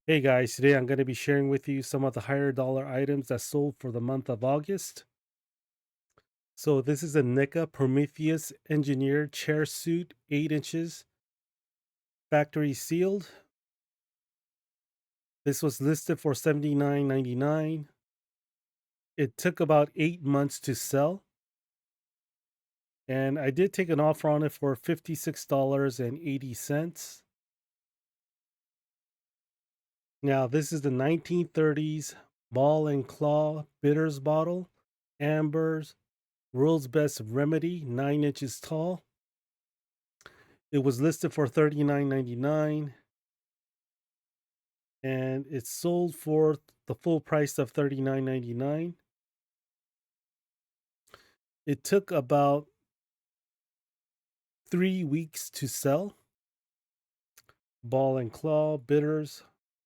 Hey guys, today I'm going to be sharing with you some of the higher dollar items that sold for the month of August. So this is a NECA Prometheus engineered chair suit, 8 inches, factory sealed. This was listed for $79.99. It took about 8 months to sell, and I did take an offer on it for $56.80. Now this is the 1930s ball and claw bitters bottle, ambers, world's best remedy, 9 inches tall. It was listed for $39.99 and it sold for the full price of $39.99. It took about 3 weeks to sell. Ball and claw, bitters,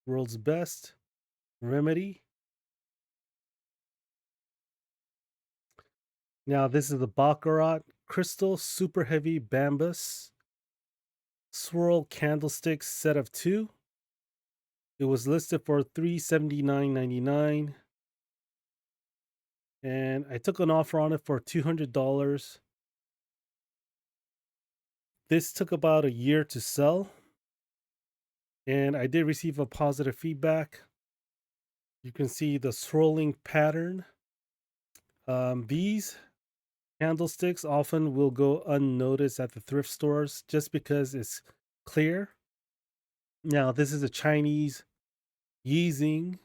world's best, remedy. Now, this is the Baccarat Crystal Super Heavy Bambus Swirl Candlesticks set of two. It was listed for $379.99 and I took an offer on it for $200. This took about a year to sell, and I did receive a positive feedback. You can see the swirling pattern. These candlesticks often will go unnoticed at the thrift stores just because it's clear. Now, this is a Chinese Yizing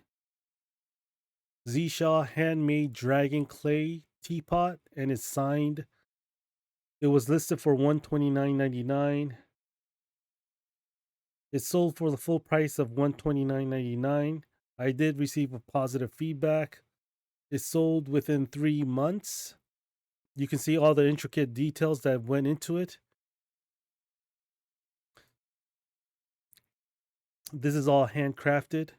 Zisha handmade dragon clay teapot, and it's signed. It was listed for $129.99. It sold for the full price of $129.99. I did receive a positive feedback. It sold within 3 months. You can see all the intricate details that went into it. This is all handcrafted.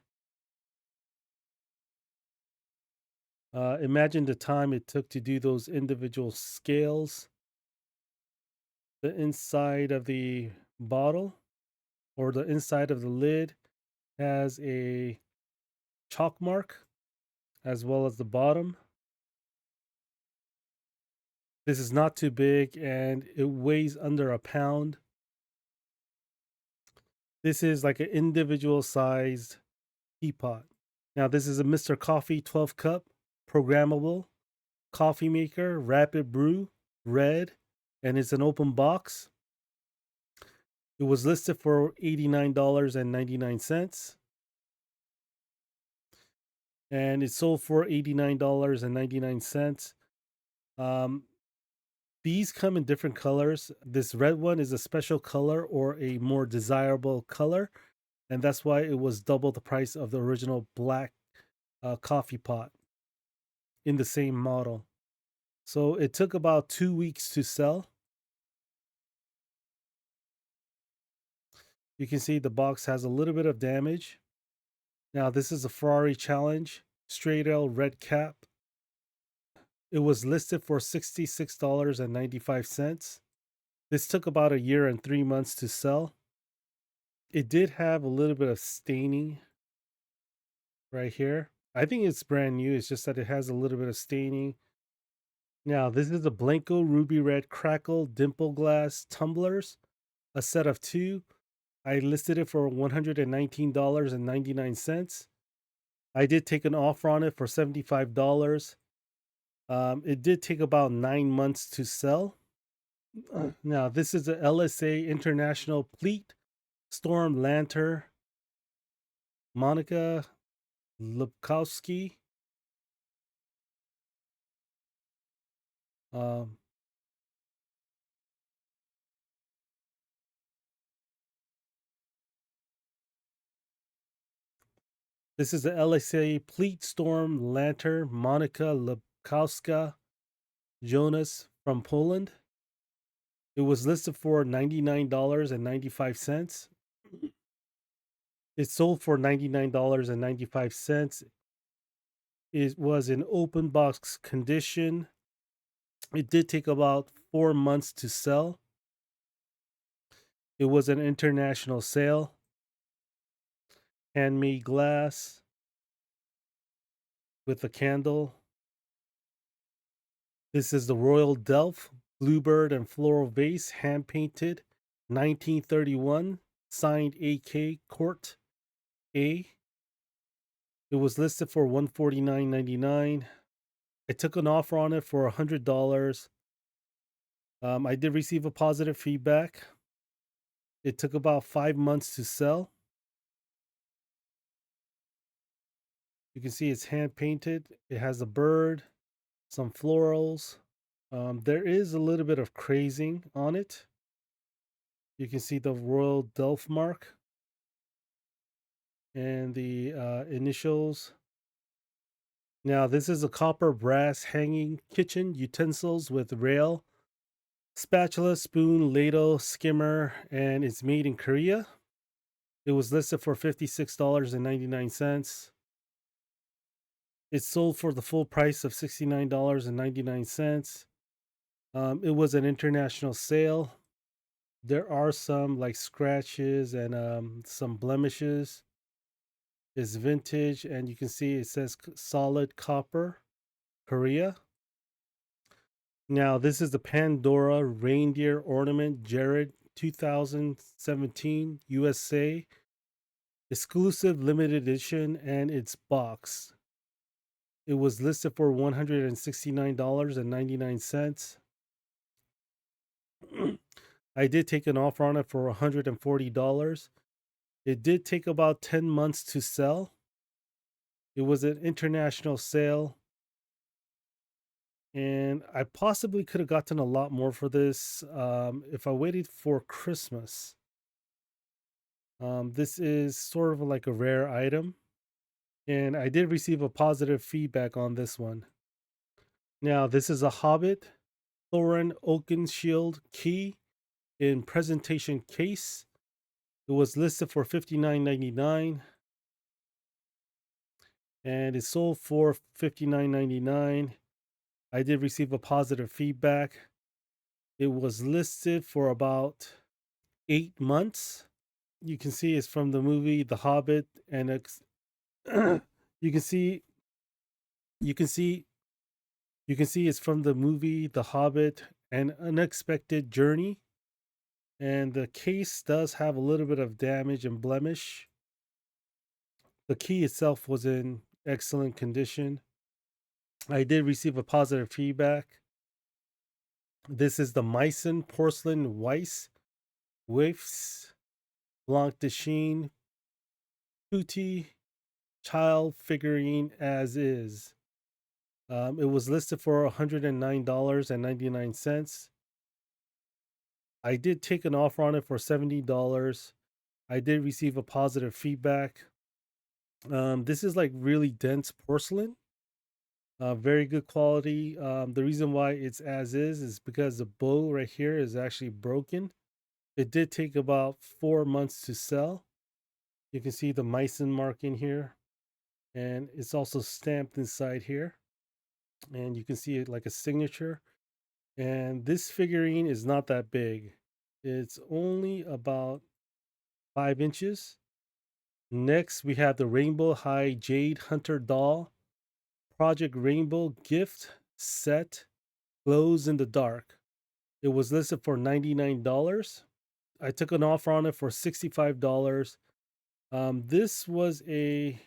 Imagine the time it took to do those individual scales. The inside of the bottle or the inside of the lid has a chalk mark as well as the bottom. This is not too big and it weighs under a pound. This is like an individual sized teapot. Now, this is a Mr. Coffee 12 cup programmable coffee maker, rapid brew, red, and it's an open box. It was listed for $89.99 and it sold for $89.99. Um, these come in different colors. This red one is a special color or a more desirable color, and that's why it was double the price of the original black coffee pot in the same model. So it took about 2 weeks to sell. You can see the box has a little bit of damage. Now, this is a Ferrari Challenge straight L red cap. It was listed for $66.95. This took about a year and 3 months to sell. It did have a little bit of staining right here. I think it's brand new. It's just that it has a little bit of staining. Now, this is the Blanco Ruby Red Crackle Dimple Glass Tumblers, a set of two. I listed it for $119.99. I did take an offer on it for $75. It did take about 9 months to sell. Now, this is the LSA International Pleat Storm Lantern Monica Lubkowski. Um, this is the LSA Pleat Storm Lantern Monica Lubkowska Jonas from Poland. It was listed for $99.95. It sold for $99.95. It was in open box condition. It did take about 4 months to sell. It was an international sale. handmade glass with a candle. This is the Royal Delft Bluebird and Floral Vase, hand painted, 1931, signed AK Court A. It was listed for $149.99. I took an offer on it for $100. I did receive a positive feedback. It took about 5 months to sell. You can see it's hand painted. It has a bird, some florals. There is a little bit of crazing on it. You can see the Royal Delft mark and the initials. Now, this is a copper brass hanging kitchen utensils with rail, spatula, spoon, ladle, skimmer, and it's made in Korea. It was listed for $56.99. It sold for the full price of $69.99. It was an international sale. There are some like scratches and some blemishes. It's vintage, and you can see it says solid copper, Korea. Now, this is the Pandora reindeer ornament, Jared 2017 USA, exclusive limited edition, and it's boxed. It was listed for $169.99. I did take an offer on it for $140. It did take about 10 months to sell. It was an international sale, and I possibly could have gotten a lot more for this if I waited for Christmas. This is sort of like a rare item, and I did receive a positive feedback on this one. Now, this is a Hobbit Thorin Oakenshield key in presentation case. It was listed for $59.99 and it sold for $59.99. I did receive a positive feedback. It was listed for about 8 months. You can see it's from the movie The Hobbit, and you can see you can see you can see it's from the movie The Hobbit, An Unexpected Journey. And the case does have a little bit of damage and blemish. The key itself was in excellent condition. I did receive a positive feedback. This is the Meissen Porcelain Weiss Waifs Blanc de Chine Putti child figurine as is. It was listed for $109.99. I did take an offer on it for $70. I did receive a positive feedback. This is like really dense porcelain, very good quality. The reason why it's as is because the bow right here is actually broken. It did take about 4 months to sell. You can see the Meissen mark in here, and it's also stamped inside here. And you can see it like a signature. And this figurine is not that big. It's only about 5 inches. Next, we have the Rainbow High Jade Hunter Doll Project Rainbow Gift Set Glows in the Dark. It was listed for $99. I took an offer on it for $65. This was a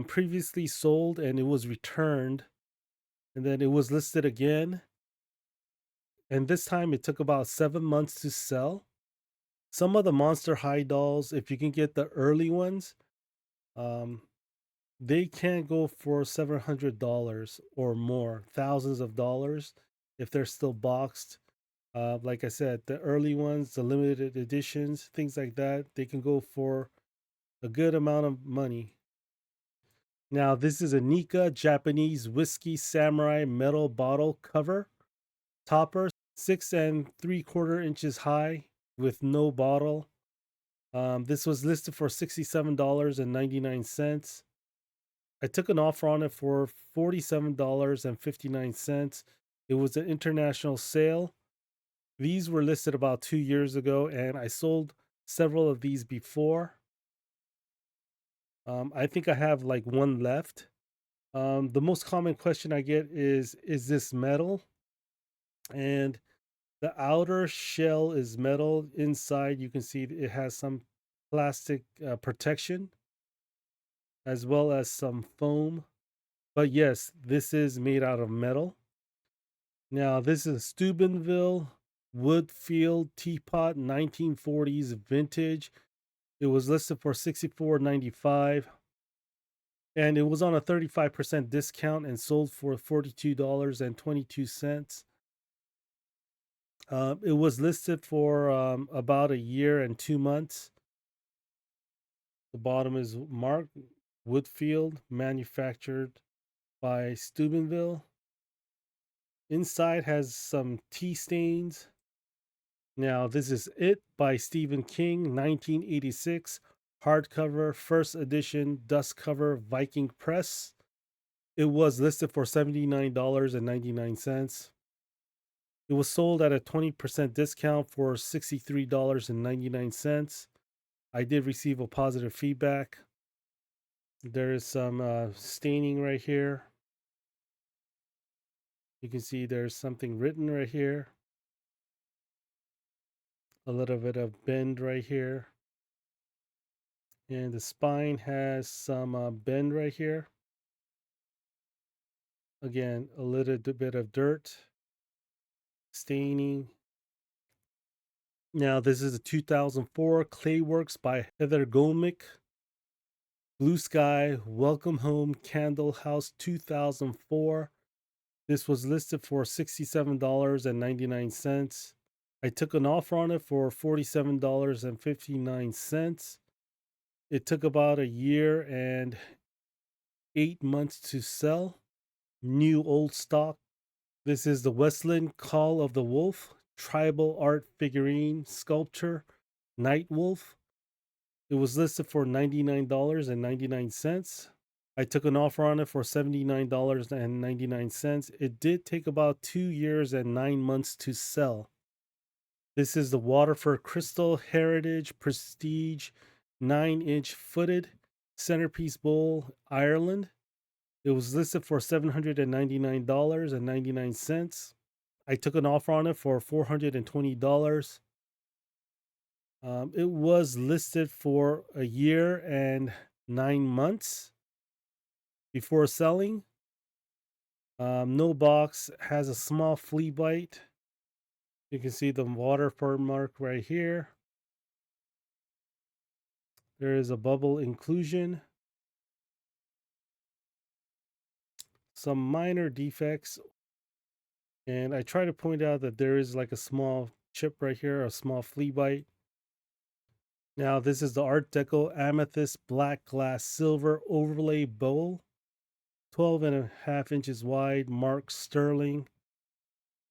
previously sold and it was returned, and then it was listed again. And this time it took about 7 months to sell. Some of the Monster High dolls, if you can get the early ones, um, they can go for $700 or more, thousands of dollars if they're still boxed. Like I said, the early ones, the limited editions, things like that, they can go for a good amount of money. Now, this is a Nika Japanese Whiskey Samurai metal bottle cover topper, 6.75 inches high with no bottle. This was listed for $67.99. I took an offer on it for $47.59. It was an international sale. These were listed about 2 years ago, and I sold several of these before. I think I have like one left. The most common question I get is this metal? And the outer shell is metal. Inside, you can see it has some plastic protection as well as some foam. But yes, this is made out of metal. Now, this is a Steubenville Woodfield teapot, 1940s vintage. It was listed for 64.95, and it was on a 35% discount and sold for $42.22. It was listed for about a year and 2 months. The bottom is marked Woodfield, manufactured by Steubenville. Inside has some tea stains. Now, this is It by Stephen King, 1986, hardcover, first edition, dust cover, Viking press. It was listed for $79.99. It was sold at a 20% discount for $63.99. I did receive a positive feedback. There is some staining right here. You can see there's something written right here. A little bit of bend right here. And the spine has some bend right here. Again, a little bit of dirt, staining. Now, this is a 2004 Clayworks by Heather Gomick. Blue Sky Welcome Home Candle House 2004. This was listed for $67.99. I took an offer on it for $47.59. It took about a year and 8 months to sell. New old stock. This is the Westland Call of the Wolf tribal art figurine sculpture, Night Wolf. It was listed for $99.99. I took an offer on it for $79.99. It did take about 2 years and 9 months to sell. This is the Waterford Crystal Heritage Prestige 9-inch footed centerpiece bowl, Ireland. It was listed for $799.99. I took an offer on it for $420. It was listed for a year and 9 months before selling. No box, has a small flea bite. You can see the Waterford mark right here. There is a bubble inclusion. Some minor defects. And I try to point out that there is like a small chip right here, a small flea bite. Now, this is the Art Deco Amethyst Black Glass Silver Overlay Bowl, 12.5 inches wide, marked sterling.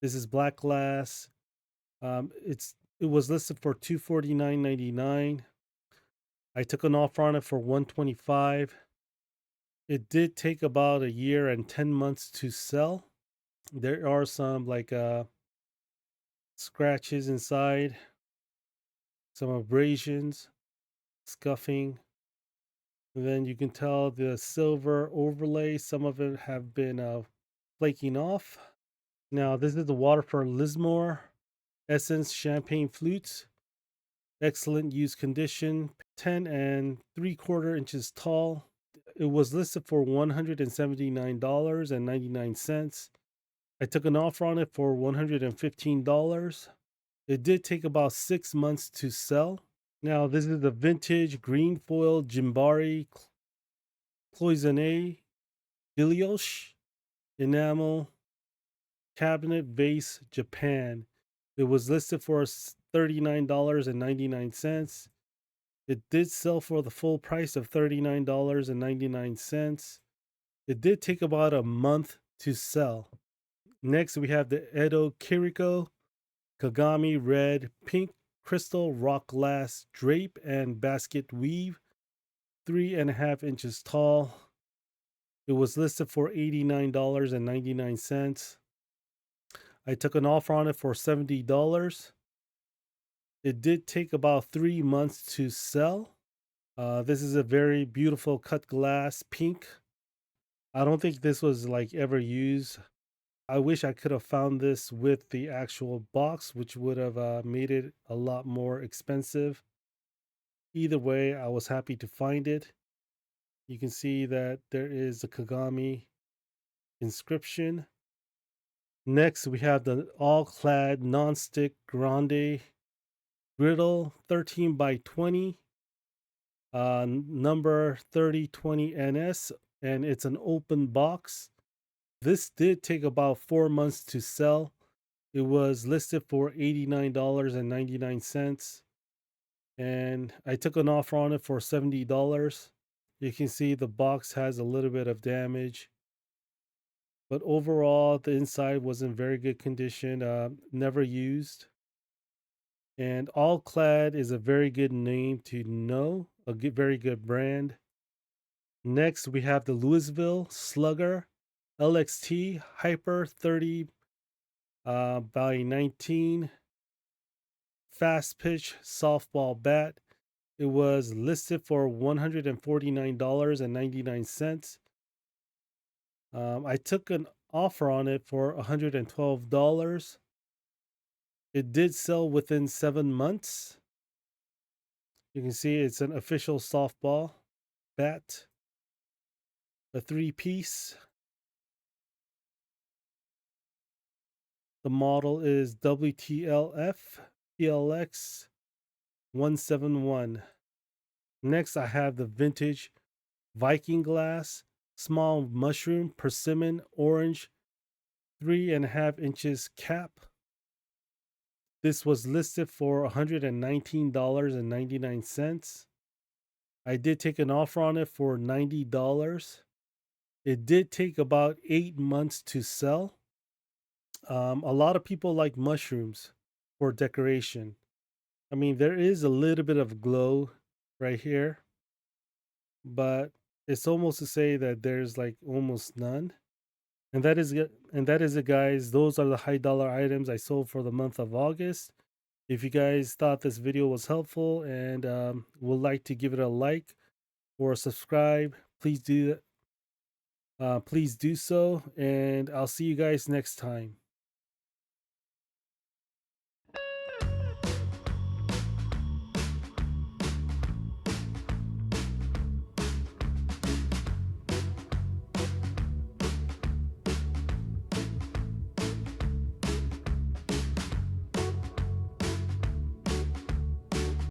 This is black glass. It was listed for $249.99. I took an offer on it for $125. It did take about a year and 10 months to sell. There are some like scratches inside, some abrasions, scuffing. And then you can tell the silver overlay, some of it have been flaking off. Now, this is the Waterford Lismore Essence Champagne Flutes. Excellent use condition, 10.75 inches tall. It was listed for $179.99. I took an offer on it for $115. It did take about 6 months to sell. Now, this is the vintage green foil Jimbari Cloisonne Bilioche enamel cabinet vase, Japan. It was listed for $39.99. It did sell for the full price of $39.99. It did take about a month to sell. Next, we have the Edo Kiriko Kagami Red Pink Crystal Rock Glass Drape and Basket Weave, 3.5 inches tall. It was listed for $89.99. I took an offer on it for $70. It did take about 3 months to sell. This is a very beautiful cut glass pink. I don't think this was like ever used. I wish I could have found this with the actual box, which would have made it a lot more expensive. Either way, I was happy to find it. You can see that there is a Kagami inscription. Next, we have the all clad non-stick grande griddle 13 by 20, number 3020NS, and it's an open box. This did take about 4 months to sell. It was listed for $89.99, and I took an offer on it for $70. You can see the box has a little bit of damage, but overall, the inside was in very good condition, never used. And All Clad is a very good name to know, a good, very good brand. Next, we have the Louisville Slugger LXT Hyper 30 by 19 fast pitch softball bat. It was listed for $149.99. I took an offer on it for $112. It did sell within 7 months. You can see it's an official softball bat, a three-piece. The model is WTLF PLX 171. Next, I have the vintage Viking glass, small mushroom, persimmon, orange, 3.5 inches cap. This was listed for $119.99. I did take an offer on it for $90. It did take about 8 months to sell. A lot of people like mushrooms for decoration. I mean, there is a little bit of glow right here, but it's almost to say that there's like almost none. And that is it, guys. Those are the high dollar items I sold for the month of August. If you guys thought this video was helpful and would like to give it a like or subscribe, please do so. And I'll see you guys next time.